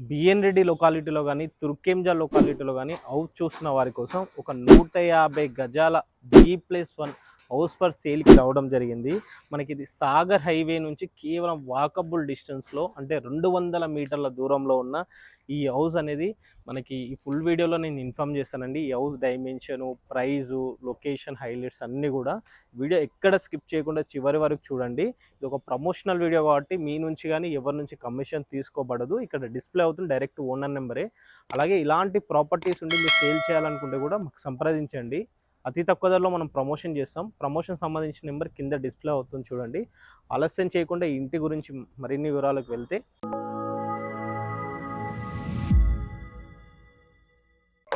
B N Reddy లొకాలిటీలో కానీ తుర్కెంజా లొకాలిటీలో కానీ house చూస్తున్న వారి కోసం ఒక 150 గజాల G+1 హౌస్ ఫర్ సేల్కి రావడం జరిగింది. మనకి ఇది సాగర్ హైవే నుంచి కేవలం వాకబుల్ డిస్టెన్స్లో అంటే 200 మీటర్ల దూరంలో ఉన్న ఈ హౌస్ అనేది మనకి ఈ ఫుల్ వీడియోలో నేను ఇన్ఫామ్ చేస్తానండి. ఈ house dimension, price, location, highlights అన్నీ కూడా వీడియో ఎక్కడ స్కిప్ చేయకుండా చివరి వరకు చూడండి. ఇది ఒక ప్రమోషనల్ వీడియో కాబట్టి మీ నుంచి కానీ ఎవరి నుంచి కమిషన్ తీసుకోబడదు. ఇక్కడ డిస్ప్లే అవుతుంది డైరెక్ట్ ఓనర్ నెంబరే. అలాగే ఇలాంటి ప్రాపర్టీస్ ఉండి మీరు సేల్ చేయాలనుకుంటే కూడా మాకు సంప్రదించండి. అతి తక్కువ ధరలో మనం ప్రమోషన్ చేస్తాం. ప్రమోషన్ సంబంధించిన నెంబర్ కింద డిస్ప్లే అవుతుంది చూడండి. ఆలస్యం చేయకుండా ఇంటి గురించి మరిన్ని వివరాలకు వెళ్తే,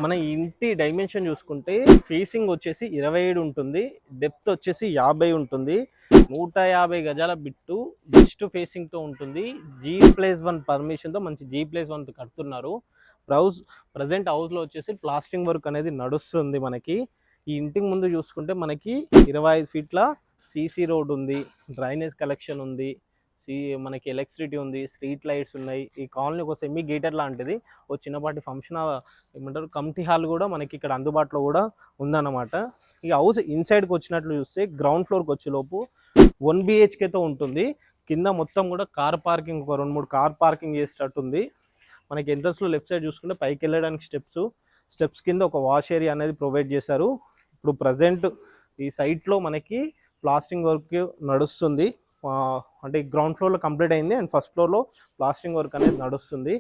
మన ఇంటి డైమెన్షన్ చూసుకుంటే ఫేసింగ్ వచ్చేసి 27 ఉంటుంది, డెప్త్ వచ్చేసి 50 ఉంటుంది, 150 గజాల బిట్టు వెస్ట్ ఫేసింగ్తో ఉంటుంది. G+1 పర్మిషన్తో మంచి G+1 కడుతున్నారు. ప్రజెంట్ హౌస్లో వచ్చేసి ప్లాస్టింగ్ వర్క్ అనేది నడుస్తుంది. మనకి ఈ ఇంటికి ముందు చూసుకుంటే మనకి 25 ఫీట్ల సీసీ రోడ్ ఉంది, డ్రైనేజ్ కలెక్షన్ ఉంది, మనకి ఎలక్ట్రిసిటీ ఉంది, స్ట్రీట్ లైట్స్ ఉన్నాయి. ఈ కాలనీ ఒక సెమీ గేటెడ్ లాంటిది. ఓ చిన్నపాటి ఫంక్షన్ ఏమంటారు కమిటీ హాల్ కూడా మనకి ఇక్కడ అందుబాటులో కూడా ఉందన్నమాట. ఈ హౌస్ ఇన్సైడ్కి వచ్చినట్లు చూస్తే గ్రౌండ్ ఫ్లోర్కి వచ్చేలోపు 1 BHKతో ఉంటుంది. కింద మొత్తం కూడా కార్ పార్కింగ్ ఒక 2-3 కార్ పార్కింగ్ చేసేటట్టుంది. మనకి ఎంట్రన్స్లో లెఫ్ట్ సైడ్ చూసుకుంటే పైకి వెళ్ళడానికి స్టెప్స్ కింద ఒక వాష్ ఏరియా అనేది ప్రొవైడ్ చేశారు. ఇప్పుడు ప్రజెంట్ ఈ సైట్లో మనకి ప్లాస్టింగ్ వర్క్ నడుస్తుంది. అంటే గ్రౌండ్ ఫ్లోర్లో కంప్లీట్ అయింది అండ్ ఫస్ట్ ఫ్లోర్లో ప్లాస్టింగ్ వర్క్ అనేది నడుస్తుంది.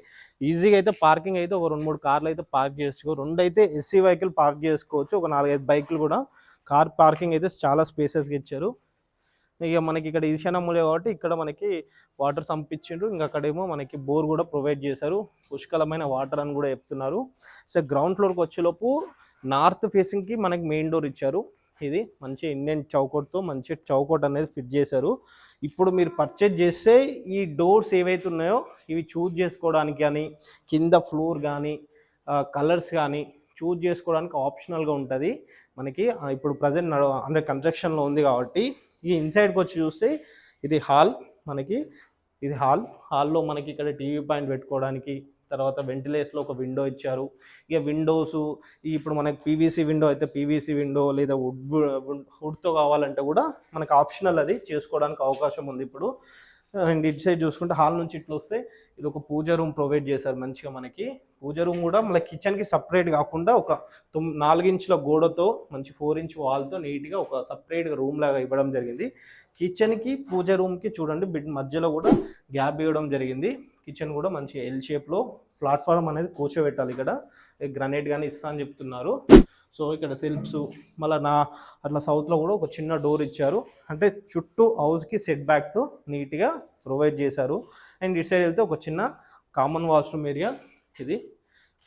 ఈజీగా అయితే పార్కింగ్ అయితే ఒక 2-3 కార్లు అయితే పార్క్ చేసుకోవచ్చు. 2 అయితే ఎస్సీ వెహికల్ పార్క్ చేసుకోవచ్చు. ఒక 4-5 బైకులు కూడా కార్ పార్కింగ్ అయితే చాలా స్పేసెస్గా ఇచ్చారు. ఇక మనకి ఇక్కడ ఈశాన్యమూలే కాబట్టి ఇక్కడ మనకి వాటర్ సంపించిండ్రు. ఇంకా అక్కడేమో మనకి బోర్ కూడా ప్రొవైడ్ చేశారు. పుష్కలమైన వాటర్ అని కూడా చెప్తున్నారు. సో గ్రౌండ్ ఫ్లోర్కి వచ్చేలోపు నార్త్ ఫేసింగ్కి మనకి మెయిన్ డోర్ ఇచ్చారు. ఇది మంచి ఇండియన్ చౌకోట్తో మంచి చౌకోట్ అనేది ఫిట్ చేశారు. ఇప్పుడు మీరు పర్చేజ్ చేస్తే ఈ డోర్స్ ఏవైతే ఉన్నాయో ఇవి చూజ్ చేసుకోవడానికి కానీ కింద ఫ్లోర్ కానీ కలర్స్ కానీ చూజ్ చేసుకోవడానికి ఆప్షనల్గా ఉంటుంది. మనకి ఇప్పుడు ప్రజెంట్ అంటే కన్స్ట్రక్షన్లో ఉంది కాబట్టి ఈ ఇన్సైడ్కి వచ్చి చూస్తే ఇది హాల్. మనకి ఇది హాల్లో మనకి ఇక్కడ టీవీ పాయింట్ పెట్టుకోవడానికి, తర్వాత వెంటిలేషన్లో ఒక విండో ఇచ్చారు. ఇక విండోస్ ఇప్పుడు మనకి పీవీసీ విండో అయితే పీవీసీ విండో లేదా వుడ్తో కావాలంటే కూడా మనకు ఆప్షనల్ అది చేసుకోవడానికి అవకాశం ఉంది ఇప్పుడు. అండ్ ఇటు సైడ్ చూసుకుంటే హాల్ నుంచి ఇట్లా వస్తే ఇది ఒక పూజ రూమ్ ప్రొవైడ్ చేశారు మంచిగా. మనకి పూజ రూమ్ కూడా మన కిచెన్కి సపరేట్ కాకుండా ఒక 4 ఇంచుల గోడతో మంచి 4 ఇంచ్ వాల్తో నీట్గా ఒక సపరేట్గా రూమ్ లాగా ఇవ్వడం జరిగింది. కిచెన్కి పూజ రూమ్కి చూడండి మధ్యలో కూడా గ్యాప్ ఇవ్వడం జరిగింది. కిచెన్ కూడా మంచి ఎల్ షేప్లో ప్లాట్ఫామ్ అనేది కూర్చోబెట్టాలి. ఇక్కడ గ్రానైట్ కానీ ఇస్తా అని చెప్తున్నారు. సో ఇక్కడ సెల్ఫ్స్ మళ్ళీ అట్లా సౌత్లో కూడా ఒక చిన్న డోర్ ఇచ్చారు. అంటే చుట్టూ హౌస్కి సెట్ బ్యాక్తో నీట్గా ప్రొవైడ్ చేశారు. అండ్ ఇటు సైడ్ వెళ్తే ఒక చిన్న కామన్ వాష్రూమ్ ఏరియా. ఇది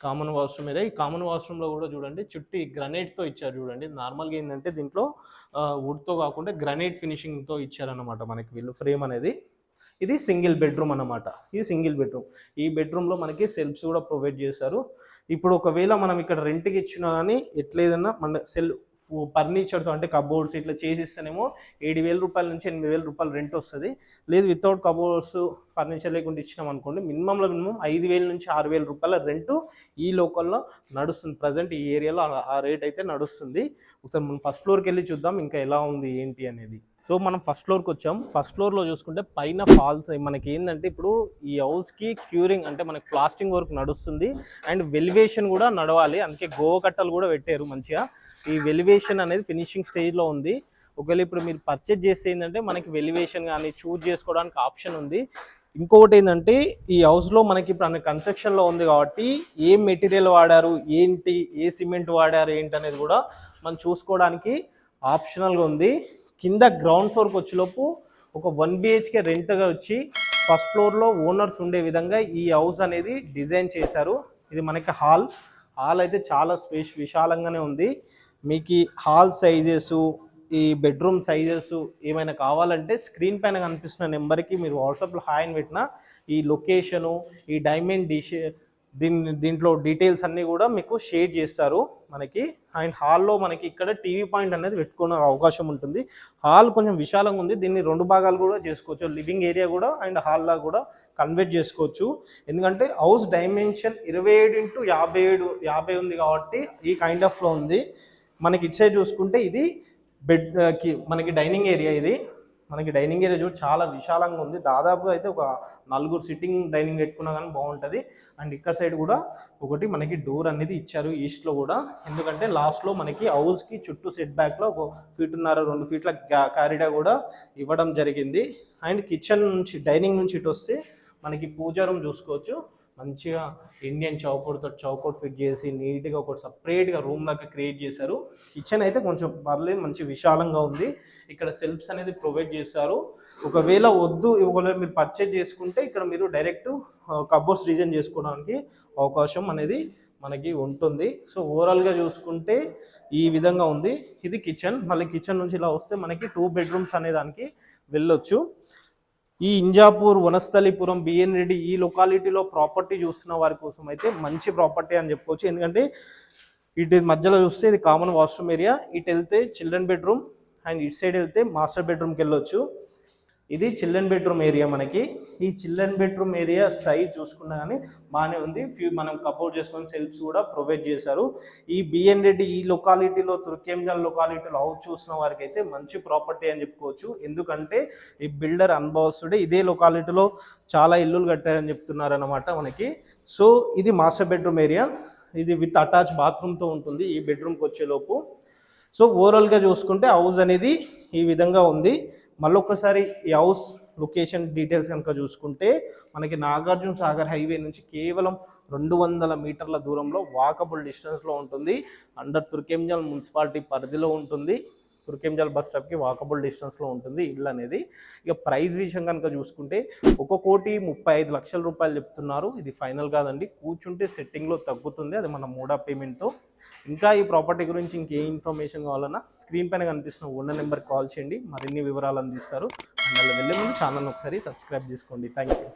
కామన్ వాష్రూమ్ ఏరియా. ఈ కామన్ వాష్రూమ్లో కూడా చూడండి చుట్టూ గ్రనైట్తో ఇచ్చారు. చూడండి నార్మల్గా ఏంటంటే దీంట్లో వుడ్తో కాకుండా గ్రనైట్ ఫినిషింగ్తో ఇచ్చారన్నమాట మనకి వీళ్ళు ఫ్రేమ్ అనేది. ఇది సింగిల్ బెడ్రూమ్ అన్నమాట. ఇది సింగిల్ బెడ్రూమ్. ఈ బెడ్రూమ్లో మనకి సెల్ఫ్స్ కూడా ప్రొవైడ్ చేశారు. ఇప్పుడు ఒకవేళ మనం ఇక్కడ రెంట్కి ఇచ్చినా కానీ ఎట్లేదన్నా మన ఫర్నిచర్తో అంటే కబోర్డ్స్ ఇట్లా చేసిస్తేనేమో 7,000 రూపాయల నుంచి 8,000 రూపాయలు రెంట్ వస్తుంది. లేదు వితౌట్ కబోర్డ్స్ ఫర్నిచర్ లేకుండా ఇచ్చినాం అనుకోండి మినిమం 5,000 నుంచి 6,000 రూపాయల రెంటు ఈ లోకల్లో నడుస్తుంది. ప్రజెంట్ ఈ ఏరియాలో ఆ రేట్ అయితే నడుస్తుంది. ఒకసారి మనం ఫస్ట్ ఫ్లోర్కి వెళ్ళి చూద్దాం ఇంకా ఎలా ఉంది ఏంటి అనేది. సో మనం ఫస్ట్ ఫ్లోర్కి వచ్చాం. ఫస్ట్ ఫ్లోర్లో చూసుకుంటే పైన ఫాల్స్ మనకి ఏంటంటే ఇప్పుడు ఈ హౌస్కి క్యూరింగ్ అంటే మనకి ప్లాస్టింగ్ వర్క్ నడుస్తుంది అండ్ వెలివేషన్ కూడా నడవాలి. అందుకే గోవ కట్టలు కూడా పెట్టారు మంచిగా. ఈ వెలివేషన్ అనేది ఫినిషింగ్ స్టేజ్లో ఉంది. ఒకవేళ ఇప్పుడు మీరు పర్చేజ్ చేస్తే ఏంటంటే మనకి వెలివేషన్ కానీ చూజ్ చేసుకోవడానికి ఆప్షన్ ఉంది. ఇంకొకటి ఏంటంటే ఈ హౌస్లో మనకి ఇప్పుడు అన్ని కన్స్ట్రక్షన్లో ఉంది కాబట్టి ఏ మెటీరియల్ వాడారు ఏంటి, ఏ సిమెంట్ వాడారు ఏంటి అనేది కూడా మనం చూసుకోవడానికి ఆప్షనల్గా ఉంది. కింద గ్రౌండ్ ఫ్లోర్కి వచ్చేలోపు ఒక 1 BHK రెంట్గా వచ్చి ఫస్ట్ ఫ్లోర్లో ఓనర్స్ ఉండే విధంగా ఈ హౌస్ అనేది డిజైన్ చేశారు. ఇది మనకి హాల్ అయితే చాలా విశాలంగానే ఉంది. మీకు హాల్ సైజెస్ ఈ బెడ్రూమ్ సైజెస్ ఏమైనా కావాలంటే స్క్రీన్ పైన కనిపిస్తున్న నెంబర్కి మీరు వాట్సాప్లో హాయ్ అని పెట్టినా ఈ లొకేషను ఈ దీంట్లో డీటెయిల్స్ అన్నీ కూడా మీకు షేర్ చేస్తారు మనకి. అండ్ హాల్లో మనకి ఇక్కడ టీవీ పాయింట్ అనేది పెట్టుకునే అవకాశం ఉంటుంది. హాల్ కొంచెం విశాలంగా ఉంది, దీన్ని 2 భాగాలు కూడా చేసుకోవచ్చు, లివింగ్ ఏరియా కూడా అండ్ హాల్లా కూడా కన్వర్ట్ చేసుకోవచ్చు. ఎందుకంటే హౌస్ డైమెన్షన్ 27x50 ఉంది కాబట్టి ఈ కైండ్ ఆఫ్లో ఉంది. మనకి ఇటు సైడ్ చూసుకుంటే ఇది బెడ్ మనకి డైనింగ్ ఏరియా, ఇది మనకి డైనింగ్ ఏరియా చూడు చాలా విశాలంగా ఉంది. దాదాపుగా అయితే ఒక 4 సిట్టింగ్ డైనింగ్ పెట్టుకున్నా కానీ బాగుంటుంది. అండ్ ఇక్కడ సైడ్ కూడా ఒకటి మనకి డోర్ అనేది ఇచ్చారు ఈస్ట్లో కూడా, ఎందుకంటే లాస్ట్లో మనకి హౌస్కి చుట్టూ సెట్ బ్యాక్లో 1.5-2 ఫీట్ల కారిడార్ కూడా ఇవ్వడం జరిగింది. అండ్ కిచెన్ నుంచి డైనింగ్ నుంచి ఇటు వస్తే మనకి పూజా రూమ్ చూసుకోవచ్చు. మంచిగా ఇండియన్ చౌకౌట్ ఫిట్ చేసి నీట్గా ఒక సపరేట్గా రూమ్ లాగా క్రియేట్ చేశారు. కిచెన్ అయితే కొంచెం పర్లేదు, మంచి విశాలంగా ఉంది. ఇక్కడ సెల్ఫ్స్ అనేది ప్రొవైడ్ చేశారు. ఒకవేళ మీరు పర్చేజ్ చేసుకుంటే ఇక్కడ మీరు డైరెక్ట్ కబోర్డ్స్ డిజైన్ చేసుకోవడానికి అవకాశం అనేది మనకి ఉంటుంది. సో ఓవరాల్గా చూసుకుంటే ఈ విధంగా ఉంది. ఇది కిచెన్. మళ్ళీ కిచెన్ నుంచి ఇలా వస్తే మనకి 2 బెడ్రూమ్స్ అనే దానికి వెళ్ళొచ్చు. ఈ ఇంజాపూర్, వనస్థలిపురం, బిఎన్ రెడ్డి ఈ లొకాలిటీలో ప్రాపర్టీ చూస్తున్న వారి కోసం అయితే మంచి ప్రాపర్టీ అని చెప్పుకోవచ్చు. ఎందుకంటే ఇటు మధ్యలో చూస్తే ఇది కామన్ వాష్రూమ్ ఏరియా, ఇటు వెళ్తే చిల్డ్రన్ బెడ్రూమ్ అండ్ ఇటు సైడ్ వెళ్తే మాస్టర్ బెడ్రూమ్కి వెళ్ళొచ్చు. ఇది చిల్డ్రన్ బెడ్రూమ్ ఏరియా. మనకి ఈ చిల్డ్రన్ బెడ్రూమ్ ఏరియా సైజ్ చూసుకున్నా కానీ బాగానే ఉంది. మనం కబోర్డ్ చేసుకొని సెల్ఫ్స్ కూడా ప్రొవైడ్ చేశారు. ఈ బిఎన్ రెడ్డి ఈ లొకాలిటీలో, తుర్కేంజల్ లొకాలిటీలో హౌస్ చూసిన వారికి అయితే మంచి ప్రాపర్టీ అని చెప్పుకోవచ్చు. ఎందుకంటే ఈ బిల్డర్ అనుభవస్తుడే ఇదే లొకాలిటీలో చాలా ఇల్లులు కట్టారని చెప్తున్నారు అన్నమాట మనకి. సో ఇది మాస్టర్ బెడ్రూమ్ ఏరియా, ఇది విత్ అటాచ్ బాత్రూమ్తో ఉంటుంది ఈ బెడ్రూమ్కి వచ్చేలోపు. సో ఓవరాల్గా చూసుకుంటే హౌస్ అనేది ఈ విధంగా ఉంది. మళ్ళొక్కసారి ఈ హౌస్ లొకేషన్ డీటెయిల్స్ కనుక చూసుకుంటే మనకి నాగార్జున సాగర్ హైవే నుంచి కేవలం 200 మీటర్ల దూరంలో వాకబుల్ డిస్టెన్స్లో ఉంటుంది. అండర్ తుర్కేంజల్ మున్సిపాలిటీ పరిధిలో ఉంటుంది. తుర్కేంజల్ బస్ స్టాప్కి వాకబుల్ డిస్టెన్స్లో ఉంటుంది ఇల్లు అనేది. ఇక ప్రైస్ విషయం కనుక చూసుకుంటే 1,35,00,000 రూపాయలు చెప్తున్నారు. ఇది ఫైనల్ కాదండి, కూర్చుంటే సెట్టింగ్లో తగ్గుతుంది, అది మన మోడ్ ఆఫ్ పేమెంట్తో. ఇంకా ఈ ప్రాపర్టీ గురించి ఇంకే ఇన్ఫర్మేషన్ కావాలన్నా స్క్రీన్ పైన కనిపిస్తున్న ఓనర్ నెంబర్కి కాల్ చేయండి, మరిన్ని వివరాలు అందిస్తారు. అండ్ అలా వెళ్ళే ముందు ఛానల్ని ఒకసారి సబ్స్క్రైబ్ చేసుకోండి. Thank you.